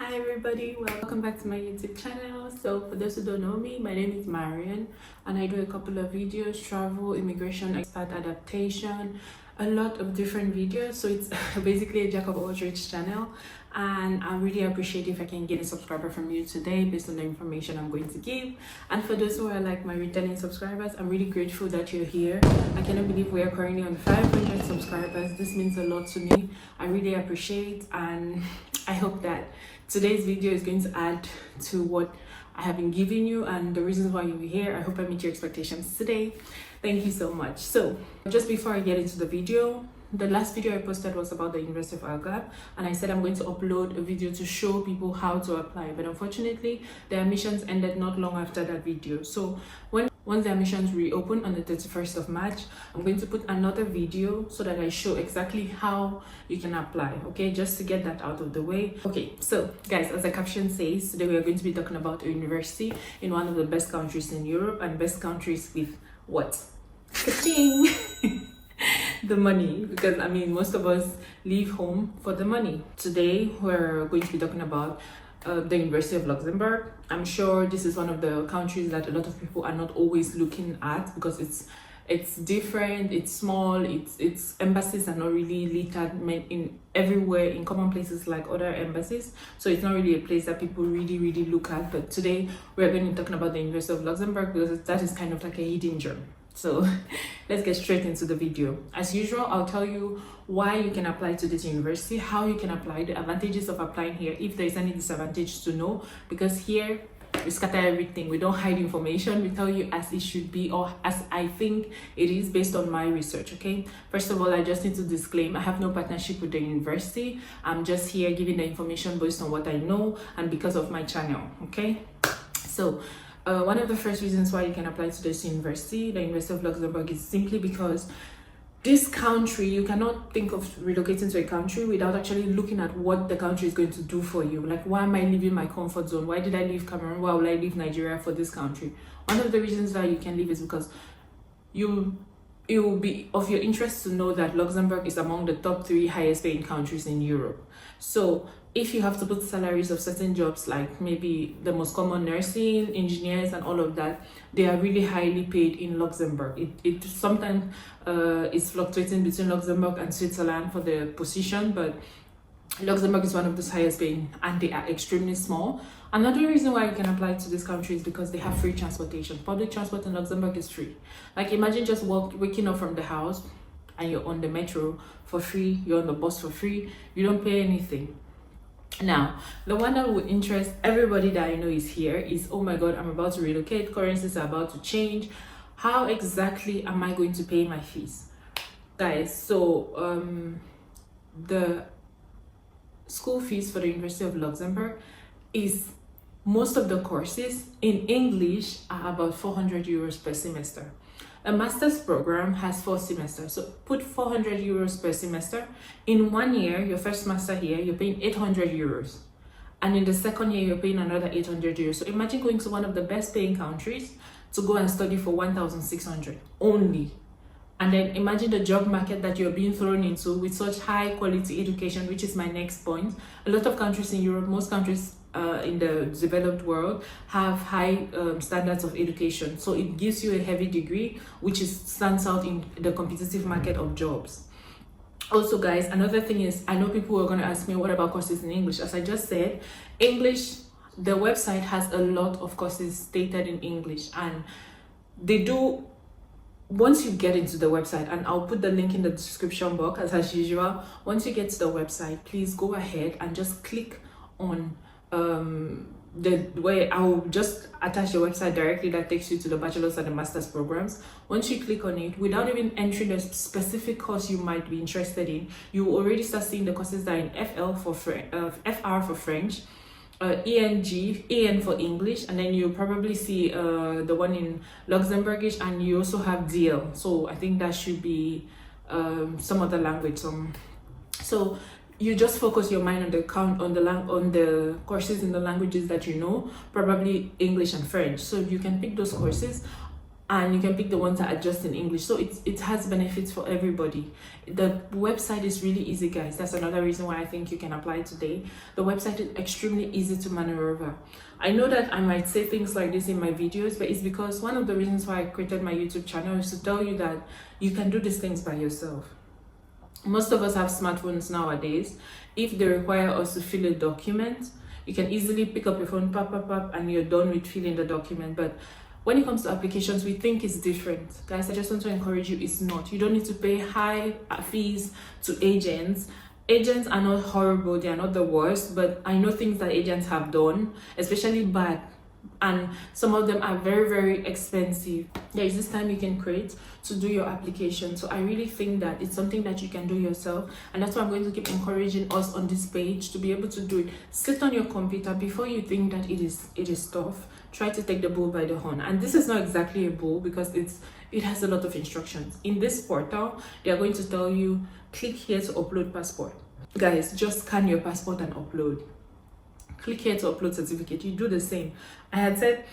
Hi everybody, welcome back to my YouTube channel. So for those who don't know me, my name is Marion and I do a couple of videos: travel, immigration, expat adaptation, a lot of different videos. So it's basically a jack of all trades channel, and I really appreciate if I can get a subscriber from you today based on the information I'm going to give. And for those who are like my returning subscribers, I'm really grateful that you're here. I cannot believe we are currently on 500 subscribers. This means a lot to me. I really appreciate, and I hope that today's video is going to add to what I have been giving you and the reasons why you're here. I hope I meet your expectations today. Thank you so much. So just before I get into the video, the last video I posted was about the University of I'll, and I said I'm going to upload a video to show people how to apply, but unfortunately the admissions ended not long after that video. So once the admissions reopen on the 31st of March, I'm going to put another video so that I show exactly how you can apply, okay, just to get that out of the way. Okay, so guys, as the caption says, today we are going to be talking about a university in one of the best countries in Europe, and best countries with what? Ka-ching! The money, because I mean most of us leave home for the money. Today we're going to be talking about the University of Luxembourg. I'm sure this is one of the countries that a lot of people are not always looking at because it's different, it's small, its embassies are not really littered in everywhere in common places like other embassies, so it's not really a place that people really look at. But today we're going to be talking about the University of Luxembourg because that is kind of like a hidden gem. So let's get straight into the video. As usual, I'll tell you why you can apply to this university, how you can apply, the advantages of applying here, if there is any disadvantage to know, because here we scatter everything. We don't hide information. We tell you as it should be, or as I think it is based on my research. Okay, first of all, I just need to disclaim I have no partnership with the university. I'm just here giving the information based on what I know and because of my channel. Okay, so one of the first reasons why you can apply to this university, the University of Luxembourg, is simply because this country, you cannot think of relocating to a country without actually looking at what the country is going to do for you. Like, why am I leaving my comfort zone? Why did I leave Cameroon? Why will I leave Nigeria for this country? One of the reasons that you can leave is because it will be of your interest to know that Luxembourg is among the top 3 highest paying countries in Europe. So if you have to put salaries of certain jobs, like maybe the most common nursing, engineers and all of that, they are really highly paid in Luxembourg. It sometimes is fluctuating between Luxembourg and Switzerland for the position, but Luxembourg is one of the highest paying, and they are extremely small. Another reason why you can apply to this country is because they have free transportation. Public transport in Luxembourg is free. Like, imagine just waking up from the house and you're on the metro for free, you're on the bus for free, you don't pay anything. Now, the one that would interest everybody that I know is here is, oh my god, I'm about to relocate, currencies are about to change, how exactly am I going to pay my fees? Guys, so the school fees for the University of Luxembourg is, most of the courses in English are about 400 euros per semester. A master's program has 4 semesters, so put 400 euros per semester. In 1 year, your first semester here, you're paying 800 euros. And in the second year, you're paying another 800 euros. So imagine going to one of the best paying countries to go and study for 1,600 only. And then imagine the job market that you're being thrown into with such high quality education, which is my next point. A lot of countries in Europe, most countries in the developed world, have high standards of education. So it gives you a heavy degree, which stands out in the competitive market of jobs. Also, guys, another thing is, I know people are going to ask me, what about courses in English? As I just said, English, the website has a lot of courses stated in English, and they do. Once you get into the website, and I'll put the link in the description box as usual, once you get to the website, please go ahead and just click on the way I'll just attach the website directly that takes you to the bachelor's and the master's programs. Once you click on it, without even entering the specific course you might be interested in, you will already start seeing the courses that are in FR for French, EN for English, and then you'll probably see the one in Luxembourgish, and you also have DL. So I think that should be some other language. So you just focus your mind on the courses in the languages that you know, probably English and French. So you can pick those courses, and you can pick the ones that are just in English. So it has benefits for everybody. The website is really easy, guys. That's another reason why I think you can apply today. The website is extremely easy to maneuver. I know that I might say things like this in my videos, but it's because one of the reasons why I created my YouTube channel is to tell you that you can do these things by yourself. Most of us have smartphones nowadays. If they require us to fill a document, you can easily pick up your phone, pop, and you're done with filling the document. But when it comes to applications, we think it's different. Guys, I just want to encourage you, it's not. You don't need to pay high fees to agents. Agents are not horrible, they are not the worst, but I know things that agents have done, especially bad, and some of them are very, very expensive. There is this time you can create to do your application. So I really think that it's something that you can do yourself, and that's why I'm going to keep encouraging us on this page to be able to do it. Sit on your computer before you think that it is tough. Try to take the bull by the horn. And this is not exactly a bull because it has a lot of instructions. In this portal, they are going to tell you, click here to upload passport. Guys, just scan your passport and upload. Click here to upload certificate. You do the same. I had said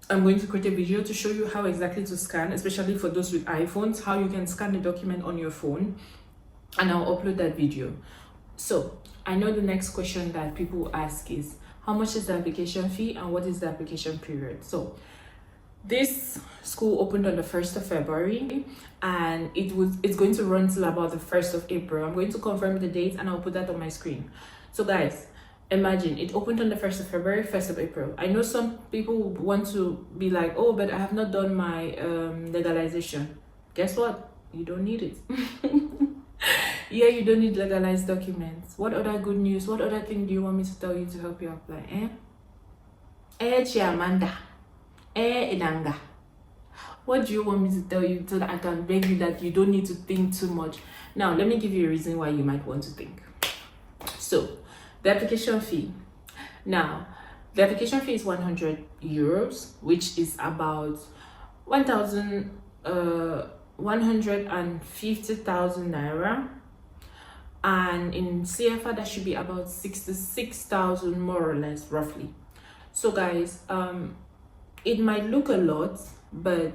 I'm going to create a video to show you how exactly to scan, especially for those with iPhones, how you can scan the document on your phone, and I'll upload that video. So I know the next question that people ask is, how much is the application fee and what is the application period? So this school opened on the 1st of February and it's going to run till about the 1st of April. I'm going to confirm the date and I'll put that on my screen. So guys, imagine it opened on the 1st of February, 1st of April. I know some people want to be like, oh, but I have not done my legalization. Guess what? You don't need it. Yeah, you don't need legalized documents. What other good news? What other thing do you want me to tell you to help you apply? Chiamanda. Idanga. What do you want me to tell you so that I can beg you that you don't need to think too much? Now, let me give you a reason why you might want to think. So, the application fee. Now, the application fee is 100 euros, which is about 150,000 naira. And in CFA, that should be about 66,000 more or less, roughly. So guys, it might look a lot, but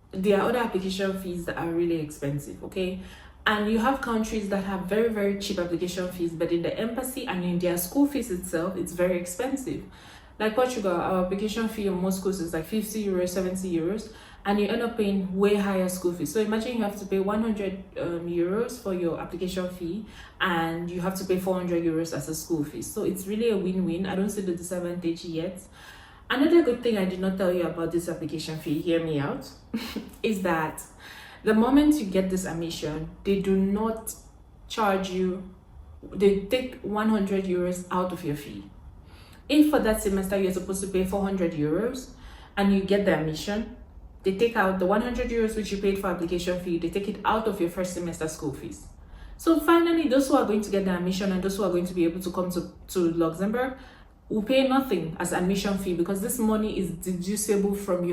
there are other application fees that are really expensive, okay? And you have countries that have very, very cheap application fees, but in the embassy and in their school fees itself, it's very expensive. Like Portugal, our application fee on most schools is like 50 euros, 70 euros, and you end up paying way higher school fees. So imagine you have to pay 100 euros for your application fee, and you have to pay 400 euros as a school fee. So it's really a win-win. I don't see the disadvantage yet. Another good thing I did not tell you about this application fee, hear me out, is that the moment you get this admission, they do not charge you, they take 100 euros out of your fee. If for that semester you're supposed to pay 400 euros and you get the admission, they take out the 100 euros which you paid for application fee, they take it out of your first semester school fees. So finally, those who are going to get the admission and those who are going to be able to come to Luxembourg will pay nothing as admission fee, because this money is deducible from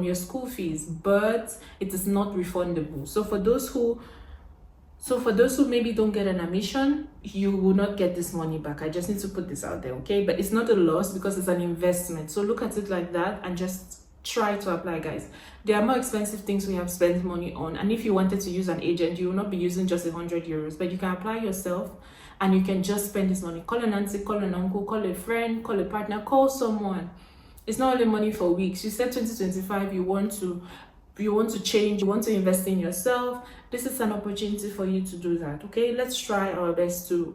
your school fees, but it is not refundable. So for those who maybe don't get an admission, you will not get this money back. I just need to put this out there, okay? But it's not a loss because it's an investment. So look at it like that and just try to apply, guys. There are more expensive things we have spent money on, and if you wanted to use an agent, you will not be using just 100 euros, but you can apply yourself and you can just spend this money. Call an auntie, call an uncle, call a friend, call a partner, call someone. It's not only money for weeks. You said 2025 you want to change, you want to invest in yourself. This is an opportunity for you to do that, okay? Let's try our best to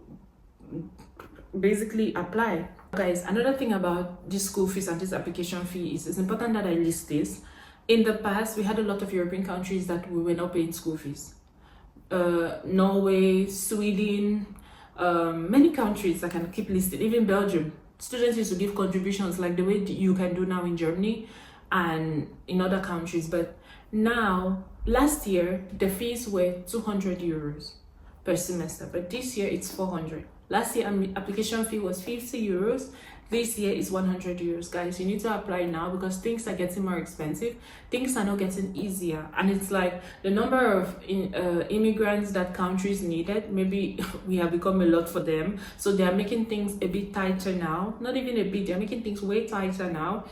basically apply. Guys, another thing about this school fees and this application fee is it's important that I list this. In the past, we had a lot of European countries that we were not paying school fees. Norway, Sweden, many countries I can keep listing, even Belgium. Students used to give contributions like the way you can do now in Germany and in other countries. But now, last year, the fees were 200 euros per semester, but this year it's 400. Last year, application fee was 50 euros. This year is 100 euros. Guys, you need to apply now because things are getting more expensive. Things are not getting easier. And it's like the number of immigrants that countries needed, maybe we have become a lot for them. So they are making things a bit tighter now. Not even a bit, they're making things way tighter now.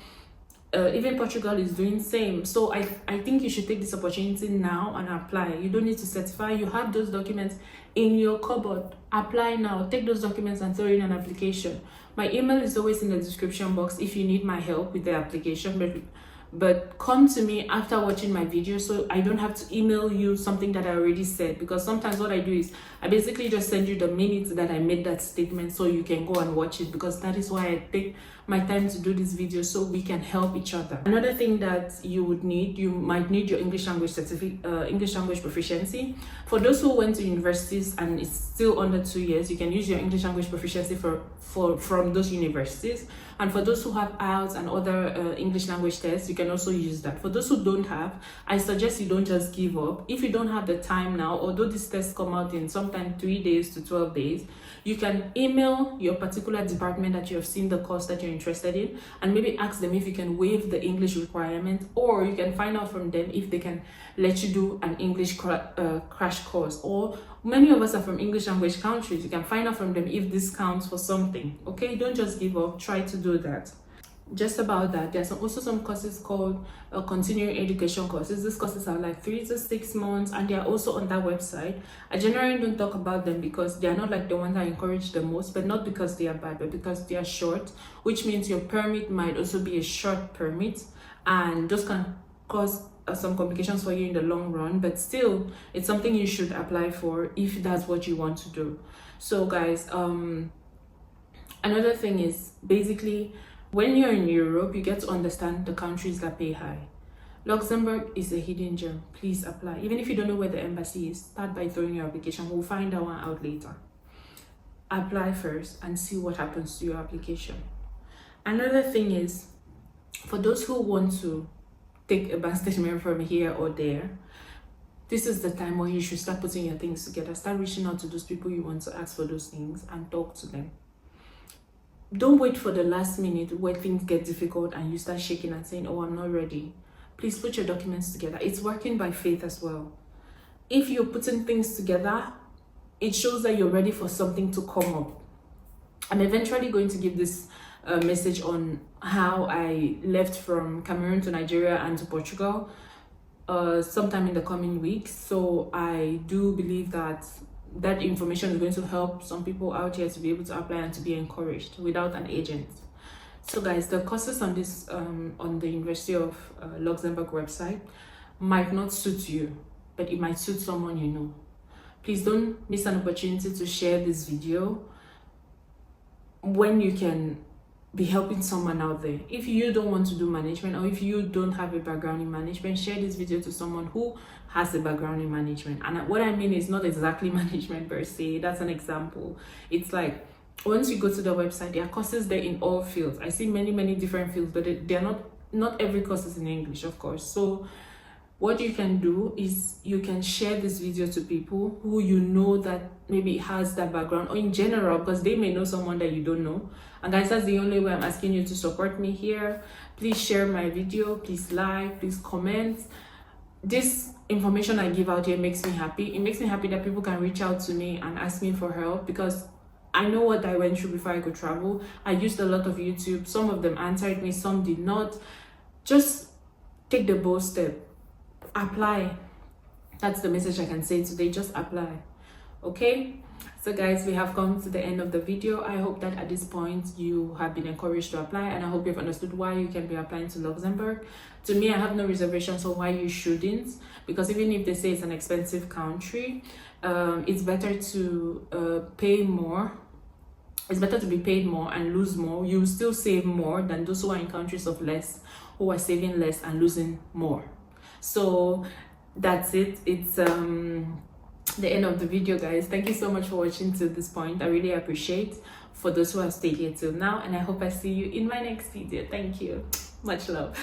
even Portugal is doing same. So I think you should take this opportunity now and apply. You don't need to certify. You have those documents in your cupboard. Apply now. Take those documents and throw in an application. My email is always in the description box if you need my help with the application, but come to me after watching my video, so I don't have to email you something that I already said, because sometimes what I do is I basically just send you the minutes that I made that statement so you can go and watch it, because that is why I take my time to do this video, so we can help each other. Another thing that you would need, you might need your English language certificate, English language proficiency. For those who went to universities and it's still under 2 years, you can use your English language proficiency from those universities. And for those who have IELTS and other English language tests, you can also use that. For those who don't have, I suggest you don't just give up. If you don't have the time now, although these tests come out in sometimes 3 days to 12 days, you can email your particular department that you have seen the course that you're interested in, and maybe ask them if you can waive the English requirement, or you can find out from them if they can let you do an English crash course. Or many of us are from English language countries. You can find out from them if this counts for something. Okay, don't just give up. Try to do that. Just about that, there's also some courses called continuing education courses. These courses are like 3 to 6 months, and they are also on that website. I generally don't talk about them because they are not like the ones I encourage the most, but not because they are bad, but because they are short, which means your permit might also be a short permit, and those can cause some complications for you in the long run, but still it's something you should apply for if that's what you want to do. So guys, another thing is basically, when you're in Europe, you get to understand the countries that pay high. Luxembourg is a hidden gem. Please apply. Even if you don't know where the embassy is, start by throwing your application. We'll find that one out later. Apply first and see what happens to your application. Another thing is, for those who want to take a bank statement from here or there, this is the time where you should start putting your things together. Start reaching out to those people you want to ask for those things and talk to them. Don't wait for the last minute where things get difficult and you start shaking and saying, oh, I'm not ready. Please put your documents together. It's working by faith as well. If you're putting things together, it shows that you're ready for something to come up. I'm eventually going to give this message on how I left from Cameroon to Nigeria and to Portugal sometime in the coming weeks. So I do believe that that information is going to help some people out here to be able to apply and to be encouraged without an agent. So guys, the courses on this on the University of Luxembourg website might not suit you, but it might suit someone you know. Please don't miss an opportunity to share this video when you can be helping someone out there. If you don't want to do management, or if you don't have a background in management, share this video to someone who has a background in management. And what I mean is not exactly management per se, that's an example. It's like, once you go to the website, there are courses there in all fields. I see many different fields, but they are not every course is in English, of course. So what you can do is you can share this video to people who you know that maybe has that background, or in general, because they may know someone that you don't know. And guys, that's the only way I'm asking you to support me here. Please share my video, please like, please comment. This information I give out here makes me happy. It makes me happy that people can reach out to me and ask me for help, because I know what I went through before I could travel. I used a lot of YouTube. Some of them answered me, some did not. Just take the bold step. Apply. That's the message I can say today. Just apply. Okay? So guys, we have come to the end of the video. I hope that at this point you have been encouraged to apply, and I hope you've understood why you can be applying to Luxembourg. To me, I have no reservations on why you shouldn't, because even if they say it's an expensive country, it's better to pay more. It's better to be paid more and lose more. You will still save more than those who are in countries of less, who are saving less and losing more. So that's it. It's the end of the video, guys. Thank you so much for watching to this point. I really appreciate for those who have stayed here till now, and I hope I see you in my next video. Thank you. Much love.